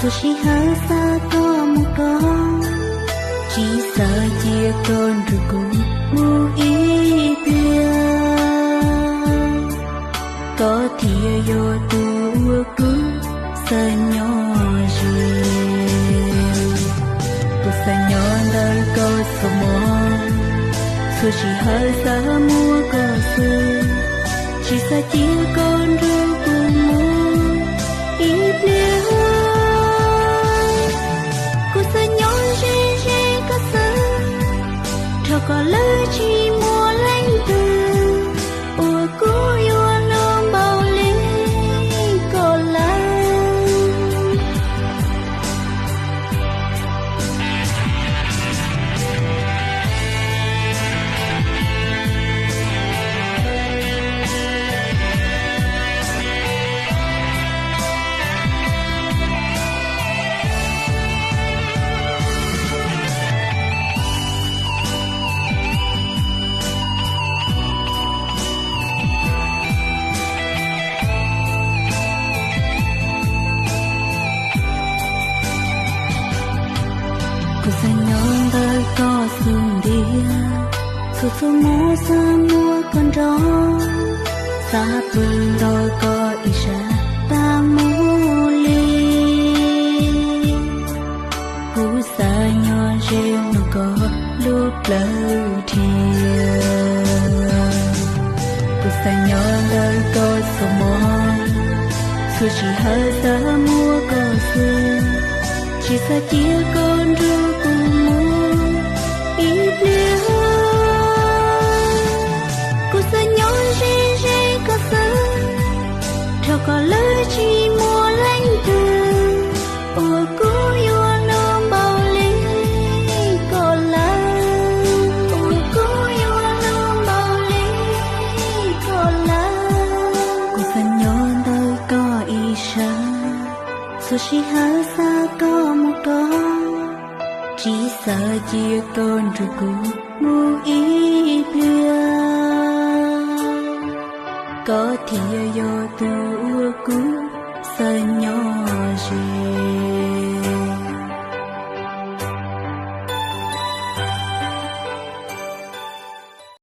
Tôi chỉ hở xa có một con, chỉ sợ chia con rồi cũng ngu ý bia. Có thìa vô tua cứ sợ nhỏ riêng. Tôi sợ nhỏ đời có sổ mòn. Tôi chỉ hở xa mua có sự, chỉ sợ chia con rồi cũng ngu ý bia. Có lỡ chỉ mua lạnh từ ủa cố yêu lông bao lý có lắm. Sa nhon đời có sương đĩa, cứ phố mua sa mua con gió, sa bừng đôi có ý ra ta mua ly. Cú sa nhon riêng nó có lúc lời thiêng. Cú sa nhon đời có sầu mòn, cứ chỉ hơi sa mua có sương, chỉ sa chia con rồi. Có lỡ chỉ mua lạnh từ ủa cố yêu lông bao lý có lắm. Ủa cố yêu lông bao lý có lắm. Cô phần nhon đời có ý ra, rồi chỉ hở xa có một con, chỉ sợ chia con rồi cũng ngu ý bia. Có thìa vô tua cũ sợ nhỏ riêng.